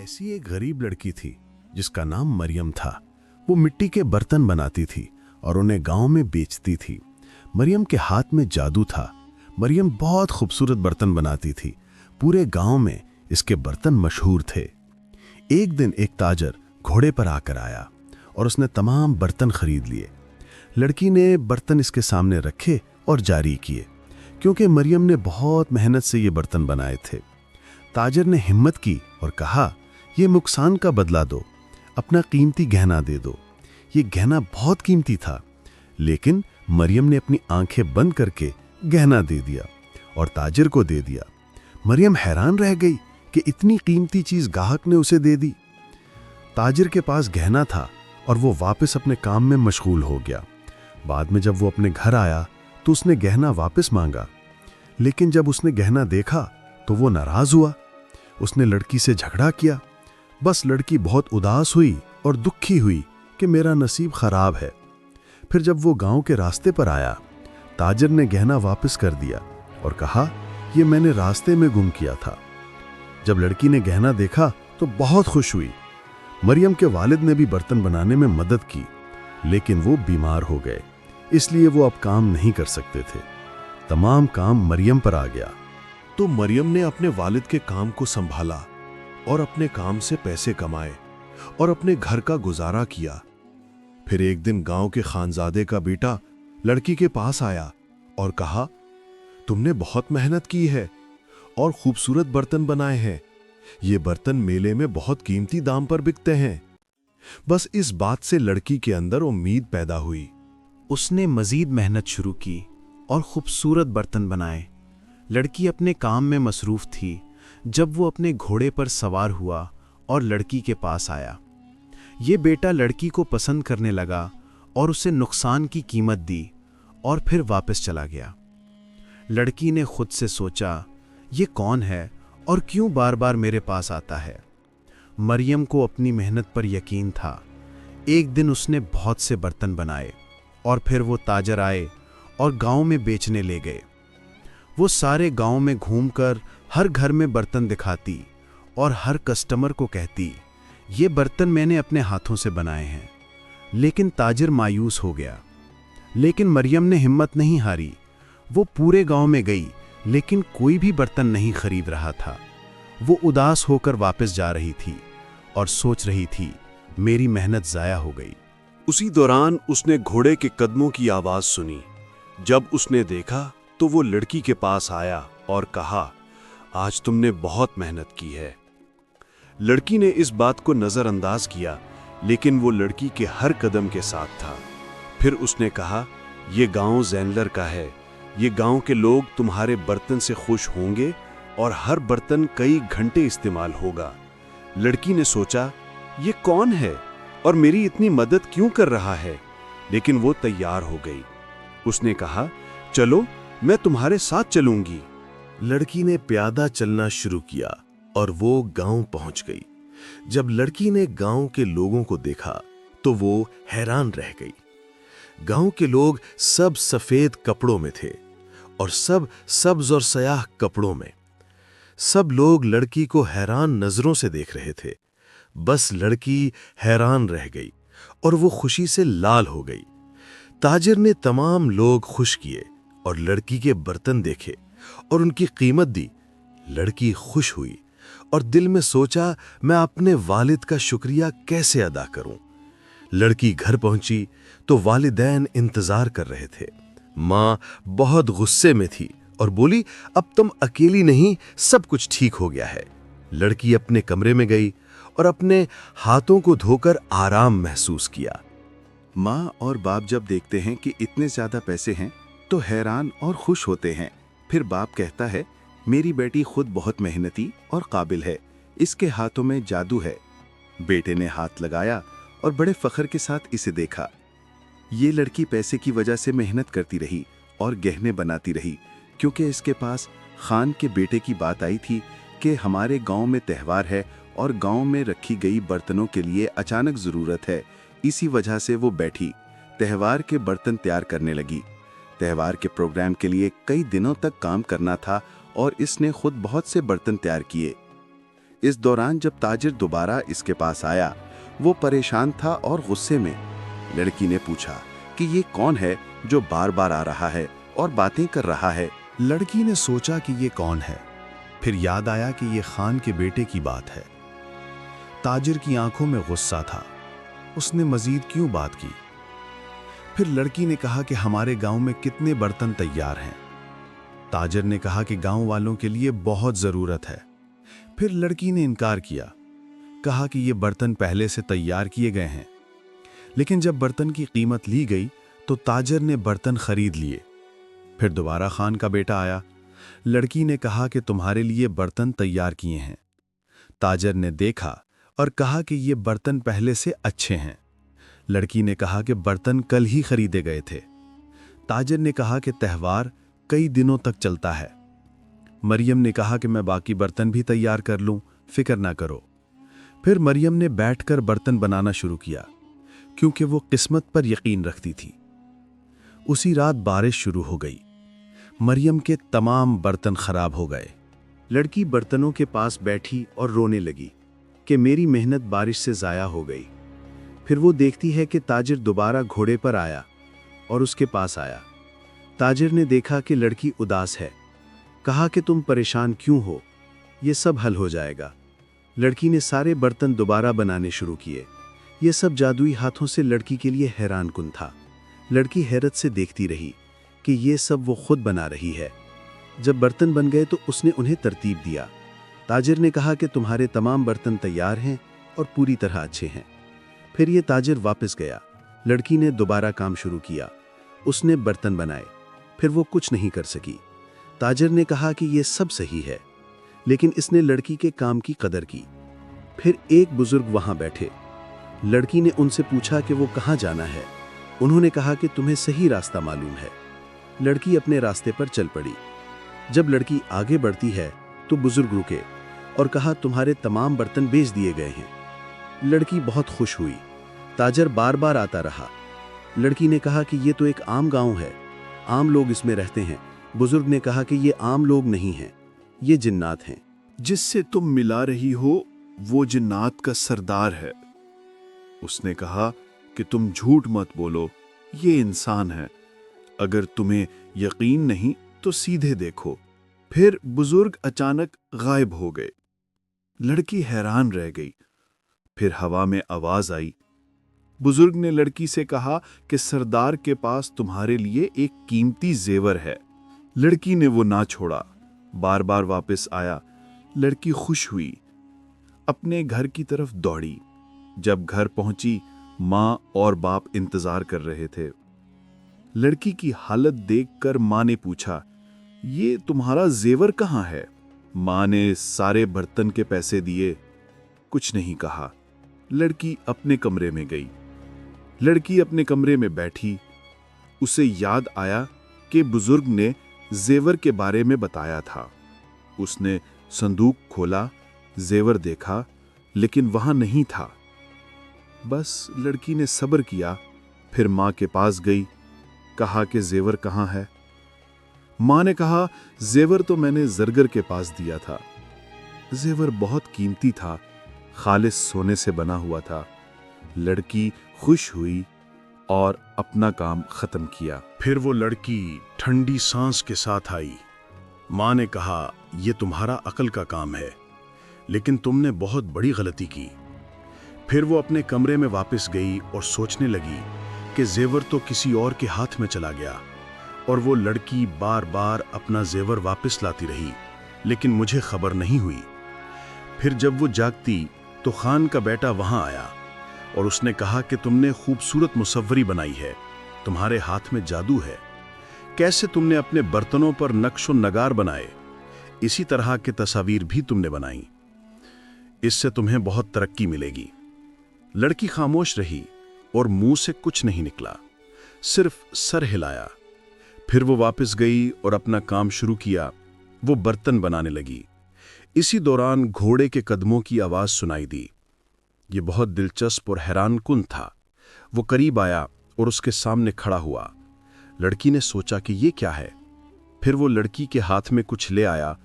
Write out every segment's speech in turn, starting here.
ऐसी एक गरीब लड़की थी जिसका नाम मरियम था। वो मिट्टी के बर्तन बनाती थी और उन्हें गांव में बेचती थी। मरियम के हाथ में जादू था। मरियम बहुत खूबसूरत बर्तन बनाती थी। पूरे गांव में इसके बर्तन मशहूर थे। एक दिन एक ताजर घोड़े पर आकर आया और उसने तमाम बर्तन खरीद लिए। लड़की ने बर्तन इसके सामने रखे और जारी किए, क्योंकि मरियम ने बहुत मेहनत से ये बर्तन बनाए थे। ताजर ने हिम्मत की और कहा, ये नुकसान का बदला दो, अपना कीमती गहना दे दो। ये गहना बहुत कीमती था, लेकिन मरियम ने अपनी आंखें बंद करके गहना दे दिया और ताजर को दे दिया। मरियम हैरान रह गई कि इतनी कीमती चीज गाहक ने उसे दे दी। ताजर के पास गहना था और वो वापस अपने काम में मशगूल हो गया। बाद में जब वो अपने घर आया तो उसने गहना वापस मांगा, लेकिन जब उसने गहना देखा तो वो नाराज हुआ। उसने लड़की से झगड़ा किया। बस लड़की बहुत उदास हुई और दुखी हुई कि मेरा नसीब खराब है। फिर जब वो गांव के रास्ते पर आया, ताजर ने गहना वापस कर दिया और कहा, ये मैंने रास्ते में गुम किया था। जब लड़की ने गहना देखा तो बहुत खुश हुई। मरियम के वालिद ने भी बर्तन बनाने में मदद की, लेकिन वो बीमार हो गए, इसलिए वो अब काम नहीं कर सकते थे। तमाम काम मरियम पर आ गया। तो मरियम ने अपने वालिद के काम को संभाला और अपने काम से पैसे कमाए और अपने घर का गुजारा किया। फिर एक दिन गांव के खानजादे का बेटा लड़की के पास आया और कहा, तुमने बहुत मेहनत की है और खूबसूरत बर्तन बनाए हैं। ये बर्तन मेले में बहुत कीमती दाम पर बिकते हैं। बस इस बात से लड़की के अंदर उम्मीद पैदा हुई। उसने मजीद मेहनत शुरू की और खूबसूरत बर्तन बनाए। लड़की अपने काम में मसरूफ थी जब वो अपने घोड़े पर सवार हुआ और लड़की के पास आया। ये बेटा लड़की को पसंद करने लगा और उसे नुकसान की कीमत दी और फिर वापस चला गया। लड़की ने खुद से सोचा, ये कौन है और क्यों बार बार मेरे पास आता है। मरियम को अपनी मेहनत पर यकीन था। एक दिन उसने बहुत से बर्तन बनाए और फिर वो ताजर आए और गांव में बेचने ले गए। वो सारे गांव में घूमकर हर घर में बर्तन दिखाती और हर कस्टमर को कहती, ये बर्तन मैंने अपने हाथों से बनाए हैं। लेकिन ताजिर मायूस हो गया। लेकिन मरियम ने हिम्मत नहीं हारी। वो पूरे गांव में गई, लेकिन कोई भी बर्तन नहीं खरीद रहा था। वो उदास होकर वापस जा रही थी और सोच रही थी, मेरी मेहनत ज़ाया हो गई। उसी दौरान उसने घोड़े के कदमों की आवाज सुनी। जब उसने देखा तो वो लड़की के पास आया और कहा, आज तुमने बहुत मेहनत की है। लड़की ने इस बात को नजरअंदाज किया, लेकिन वो लड़की के हर कदम के साथ था। फिर उसने कहा, ये गांव ज़ैनलर का है। ये गांव के लोग तुम्हारे बर्तन से खुश होंगे और हर बर्तन कई घंटे इस्तेमाल होगा। लड़की ने सोचा, ये कौन है और मेरी इतनी मदद क्यों कर रहा है? लेकिन वो तैयार हो गई। उसने कहा, चलो मैं तुम्हारे साथ चलूंगी। लड़की ने प्यादा चलना शुरू किया और वो गांव पहुंच गई। जब लड़की ने गांव के लोगों को देखा तो वो हैरान रह गई। गांव के लोग सब सफेद कपड़ों में थे और सब सब्ज और स्याह कपड़ों में। सब लोग लड़की को हैरान नजरों से देख रहे थे। बस लड़की हैरान रह गई और वो खुशी से लाल हो गई। ताजिर ने तमाम लोग खुश किए और लड़की के बर्तन देखे और उनकी कीमत दी। लड़की खुश हुई और दिल में सोचा, मैं अपने वालिद का शुक्रिया कैसे अदा करूं। लड़की घर पहुंची तो वालिदैन इंतजार कर रहे थे। माँ बहुत गुस्से में थी और बोली, अब तुम अकेली नहीं, सब कुछ ठीक हो गया है। लड़की अपने कमरे में गई और अपने हाथों को धोकर आराम महसूस किया। माँ और बाप जब देखते हैं कि इतने ज्यादा पैसे हैं तो हैरान और खुश होते हैं। फिर बाप कहता है, मेरी बेटी खुद बहुत मेहनती और काबिल है, इसके हाथों में जादू है। बेटे ने हाथ लगाया और बड़े फख्र के साथ इसे देखा। ये लड़की पैसे की वजह से मेहनत करती रही और गहने बनाती रही, क्योंकि इसके पास खान के बेटे की बात आई थी कि हमारे गांव में त्यौहार है और गांव में रखी गई बर्तनों के लिए अचानक ज़रूरत है। इसी वजह से वो बैठी त्यौहार के बर्तन तैयार करने लगी। त्यौहार के प्रोग्राम के लिए कई दिनों तक काम करना था और इसने खुद बहुत से बर्तन तैयार किए। इस दौरान जब ताजिर दोबारा इसके पास आया, वो परेशान था और गुस्से में। लड़की ने पूछा कि ये कौन है जो बार बार आ रहा है और बातें कर रहा है। लड़की ने सोचा कि ये कौन है, फिर याद आया कि ये खान के बेटे की बात है। ताजिर की आंखों में गुस्सा था, उसने मजीद क्यों बात की। फिर लड़की ने कहा कि हमारे गांव में कितने बर्तन तैयार हैं। ताजिर ने कहा कि गांव वालों के लिए बहुत ज़रूरत है। फिर लड़की ने इनकार किया, कहा कि ये बर्तन पहले से तैयार किए गए हैं। लेकिन जब बर्तन की कीमत ली गई तो ताजिर ने बर्तन खरीद लिए। फिर दोबारा खान का बेटा आया। लड़की ने कहा कि तुम्हारे लिए बर्तन तैयार किए हैं। ताजिर ने देखा और कहा कि ये बर्तन पहले से अच्छे हैं। लड़की ने कहा कि बर्तन कल ही खरीदे गए थे। ताजिर ने कहा कि त्यौहार कई दिनों तक चलता है। मरियम ने कहा कि मैं बाकी बर्तन भी तैयार कर लूं, फिक्र ना करो। फिर मरियम ने बैठकर बर्तन बनाना शुरू किया, क्योंकि वो किस्मत पर यकीन रखती थी। उसी रात बारिश शुरू हो गई। मरियम के तमाम बर्तन खराब हो गए। लड़की बर्तनों के पास बैठी और रोने लगी कि मेरी मेहनत बारिश से ज़ाया हो गई। फिर वो देखती है कि ताजिर दोबारा घोड़े पर आया और उसके पास आया। ताजिर ने देखा कि लड़की उदास है, कहा कि तुम परेशान क्यों हो, ये सब हल हो जाएगा। लड़की ने सारे बर्तन दोबारा बनाने शुरू किए। ये सब जादुई हाथों से लड़की के लिए हैरानकुन था। लड़की हैरत से देखती रही कि ये सब वो खुद बना रही है। जब बर्तन बन गए तो उसने उन्हें तरतीब दिया। ताजिर ने कहा कि तुम्हारे तमाम बर्तन तैयार हैं और पूरी तरह अच्छे हैं। फिर ये ताजिर वापस गया। लड़की ने दोबारा काम शुरू किया। उसने बर्तन बनाए, फिर वो कुछ नहीं कर सकी। ताजिर ने कहा कि ये सब सही है, लेकिन इसने लड़की के काम की कदर की। फिर एक बुजुर्ग वहां बैठे। लड़की ने उनसे पूछा कि वो कहाँ जाना है। उन्होंने कहा कि तुम्हें सही रास्ता मालूम है। लड़की अपने रास्ते पर चल पड़ी। जब लड़की आगे बढ़ती है तो बुजुर्ग रुके और कहा तुम्हारे तमाम बर्तन बेच दिए गए हैं। लड़की बहुत खुश हुई। ताजिर बार बार आता रहा। लड़की ने कहा कि ये तो एक आम गांव है, आम लोग इसमें रहते हैं। बुजुर्ग ने कहा कि ये आम लोग नहीं हैं, ये जिन्नात हैं। जिससे तुम मिला रही हो वो जिन्नात का सरदार है। उसने कहा कि तुम झूठ मत बोलो, ये इंसान है। अगर तुम्हें यकीन नहीं तो सीधे देखो। फिर बुजुर्ग अचानक गायब हो गए। लड़की हैरान रह गई। फिर हवा में आवाज आई। बुजुर्ग ने लड़की से कहा कि सरदार के पास तुम्हारे लिए एक कीमती जेवर है। लड़की ने वो ना छोड़ा, बार बार वापस आया। लड़की खुश हुई, अपने घर की तरफ दौड़ी। जब घर पहुंची, माँ और बाप इंतजार कर रहे थे। लड़की की हालत देखकर माँ ने पूछा, ये तुम्हारा जेवर कहाँ है? माँ ने सारे बर्तन के पैसे दिए, कुछ नहीं कहा। लड़की अपने कमरे में गई। लड़की अपने कमरे में बैठी। उसे याद आया कि बुजुर्ग ने जेवर के बारे में बताया था। उसने संदूक खोला, जेवर देखा, लेकिन वहां नहीं था। बस लड़की ने सब्र किया। फिर माँ के पास गई, कहा कि जेवर कहाँ है? माँ ने कहा, जेवर तो मैंने जरगर के पास दिया था। जेवर बहुत कीमती था, खालिस सोने से बना हुआ था। लड़की खुश हुई और अपना काम खत्म किया। फिर वो लड़की ठंडी सांस के साथ आई। माँ ने कहा, यह तुम्हारा अकल का काम है, लेकिन तुमने बहुत बड़ी गलती की। फिर वो अपने कमरे में वापस गई और सोचने लगी कि जेवर तो किसी और के हाथ में चला गया, और वो लड़की बार बार अपना जेवर वापस लाती रही, लेकिन मुझे खबर नहीं हुई। फिर जब वो जागती तो खान का बेटा वहां आया और उसने कहा कि तुमने खूबसूरत मुसव्वरी बनाई है, तुम्हारे हाथ में जादू है। कैसे तुमने अपने बर्तनों पर नक्शो नगार बनाए, इसी तरह के तस्वीर भी तुमने बनाई। इससे तुम्हें बहुत तरक्की मिलेगी। लड़की खामोश रही और मुंह से कुछ नहीं निकला, सिर्फ सर हिलाया। फिर वो वापस गई और अपना काम शुरू किया। वो बर्तन बनाने लगी। इसी दौरान घोड़े के कदमों की आवाज सुनाई दी। ये बहुत दिलचस्प और हैरानकुन था। वो करीब आया और उसके सामने खड़ा हुआ। लड़की ने सोचा कि ये क्या है। फिर वो लड़की के हाथ में कुछ ले आया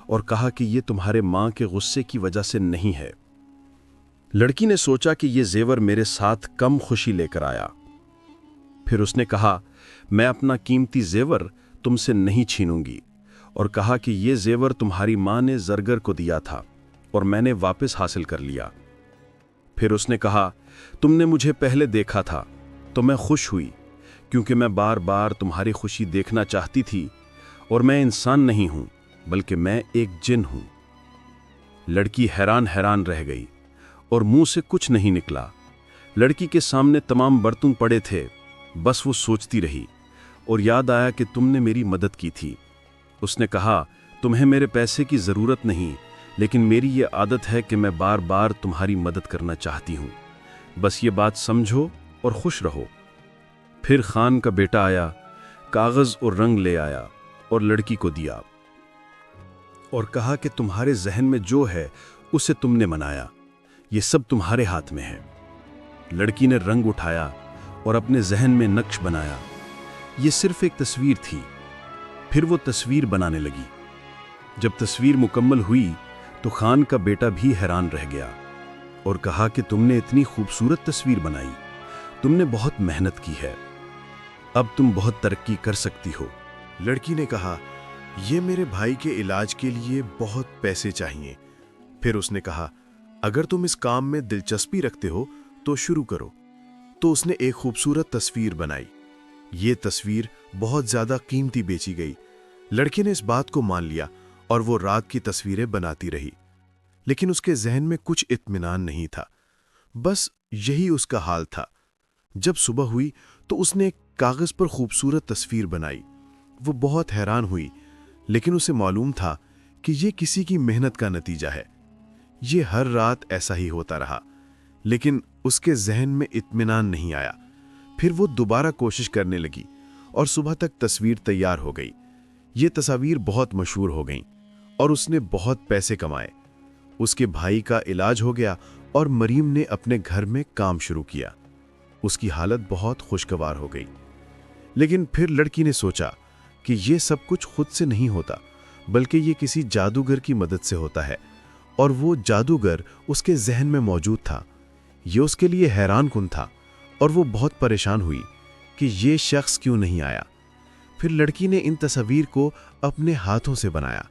اور کہا کہ یہ تمہارے ماں کے غصے کی وجہ سے نہیں ہے۔ لڑکی نے سوچا کہ یہ زیور میرے ساتھ کم خوشی لے کر آیا۔ پھر اس نے کہا، میں اپنا قیمتی زیور تم سے نہیں چھینوں گی، اور کہا کہ یہ زیور تمہاری ماں نے زرگر کو دیا تھا اور میں نے واپس حاصل کر لیا۔ پھر اس نے کہا، تم نے مجھے پہلے دیکھا تھا تو میں خوش ہوئی، کیونکہ میں بار بار تمہاری خوشی دیکھنا چاہتی تھی، اور میں انسان نہیں ہوں بلکہ میں ایک جن ہوں۔ لڑکی حیران رہ گئی اور منہ سے کچھ نہیں نکلا۔ لڑکی کے سامنے تمام برتن پڑے تھے، بس وہ سوچتی رہی، اور یاد آیا کہ تم نے میری مدد کی تھی۔ اس نے کہا، تمہیں میرے پیسے کی ضرورت نہیں، لیکن میری یہ عادت ہے کہ میں بار بار تمہاری مدد کرنا چاہتی ہوں، بس یہ بات سمجھو اور خوش رہو۔ پھر خان کا بیٹا آیا، کاغذ اور رنگ لے آیا اور لڑکی کو دیا، اور کہا کہ تمہارے ذہن میں جو ہے اسے تم نے منایا، یہ سب تمہارے ہاتھ میں ہے۔ لڑکی نے رنگ اٹھایا اور اپنے ذہن میں نقش بنایا۔ یہ صرف ایک تصویر تھی۔ پھر وہ تصویر بنانے لگی۔ جب تصویر مکمل ہوئی تو خان کا بیٹا بھی حیران رہ گیا اور کہا کہ تم نے اتنی خوبصورت تصویر بنائی، تم نے بہت محنت کی ہے، اب تم بہت ترقی کر سکتی ہو۔ لڑکی نے کہا، یہ میرے بھائی کے علاج کے لیے بہت پیسے چاہیے۔ پھر اس نے کہا، اگر تم اس کام میں دلچسپی رکھتے ہو تو شروع کرو۔ تو اس نے ایک خوبصورت تصویر بنائی۔ یہ تصویر بہت زیادہ قیمتی بیچی گئی۔ لڑکی نے اس بات کو مان لیا اور وہ رات کی تصویریں بناتی رہی، لیکن اس کے ذہن میں کچھ اطمینان نہیں تھا، بس یہی اس کا حال تھا۔ جب صبح ہوئی تو اس نے ایک کاغذ پر خوبصورت تصویر بنائی۔ وہ بہت حیران ہوئی، لیکن اسے معلوم تھا کہ یہ کسی کی محنت کا نتیجہ ہے۔ یہ ہر رات ایسا ہی ہوتا رہا، لیکن اس کے ذہن میں اطمینان نہیں آیا۔ پھر وہ دوبارہ کوشش کرنے لگی اور صبح تک تصویر تیار ہو گئی۔ یہ تصاویر بہت مشہور ہو گئیں اور اس نے بہت پیسے کمائے۔ اس کے بھائی کا علاج ہو گیا اور مریم نے اپنے گھر میں کام شروع کیا۔ اس کی حالت بہت خوشگوار ہو گئی۔ لیکن پھر لڑکی نے سوچا کہ یہ سب کچھ خود سے نہیں ہوتا، بلکہ یہ کسی جادوگر کی مدد سے ہوتا ہے، اور وہ جادوگر اس کے ذہن میں موجود تھا۔ یہ اس کے لیے حیران کن تھا اور وہ بہت پریشان ہوئی کہ یہ شخص کیوں نہیں آیا۔ پھر لڑکی نے ان تصاویر کو اپنے ہاتھوں سے بنایا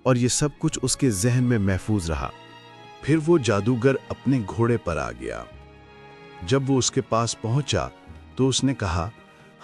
اور یہ سب کچھ اس کے ذہن میں محفوظ رہا۔ پھر وہ جادوگر اپنے گھوڑے پر آ گیا۔ جب وہ اس کے پاس پہنچا تو اس نے کہا،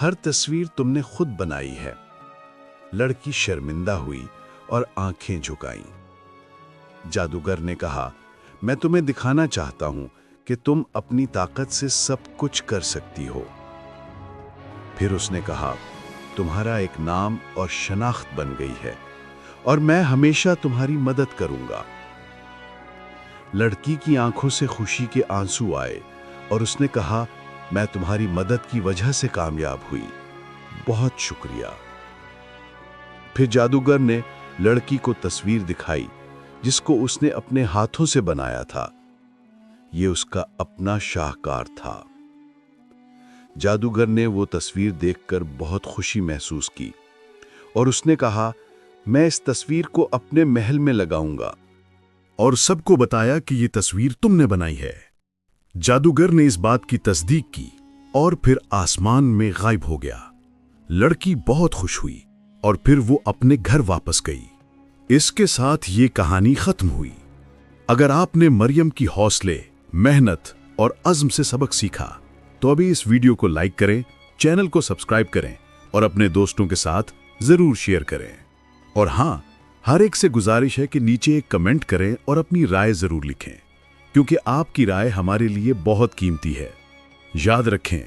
ہر تصویر تم نے خود بنائی ہے۔ لڑکی شرمندہ ہوئی اور آنکھیں جھکائیں۔ جادوگر نے کہا، میں تمہیں دکھانا چاہتا ہوں کہ تم اپنی طاقت سے سب کچھ کر سکتی ہو۔ پھر اس نے کہا، تمہارا ایک نام اور شناخت بن گئی ہے، اور میں ہمیشہ تمہاری مدد کروں گا۔ لڑکی کی آنکھوں سے خوشی کے آنسو آئے اور اس نے کہا، میں تمہاری مدد کی وجہ سے کامیاب ہوئی، بہت شکریہ۔ پھر جادوگر نے لڑکی کو تصویر دکھائی جس کو اس نے اپنے ہاتھوں سے بنایا تھا۔ یہ اس کا اپنا شاہکار تھا۔ جادوگر نے وہ تصویر دیکھ کر بہت خوشی محسوس کی اور اس نے کہا، میں اس تصویر کو اپنے محل میں لگاؤں گا، اور سب کو بتایا کہ یہ تصویر تم نے بنائی ہے۔ جادوگر نے اس بات کی تصدیق کی اور پھر آسمان میں غائب ہو گیا۔ لڑکی بہت خوش ہوئی اور پھر وہ اپنے گھر واپس گئی۔ اس کے ساتھ یہ کہانی ختم ہوئی۔ اگر آپ نے مریم کی حوصلے، محنت اور عزم سے سبق سیکھا تو ابھی اس ویڈیو کو لائک کریں، چینل کو سبسکرائب کریں اور اپنے دوستوں کے ساتھ ضرور شیئر کریں۔ اور ہاں، ہر ایک سے گزارش ہے کہ نیچے ایک کمنٹ کریں اور اپنی رائے ضرور لکھیں، کیونکہ آپ کی رائے ہمارے لیے بہت قیمتی ہے۔ یاد رکھیں،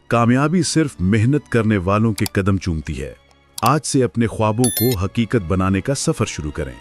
کامیابی صرف محنت کرنے والوں کے قدم چومتی ہے۔ آج سے اپنے خوابوں کو حقیقت بنانے کا سفر شروع کریں۔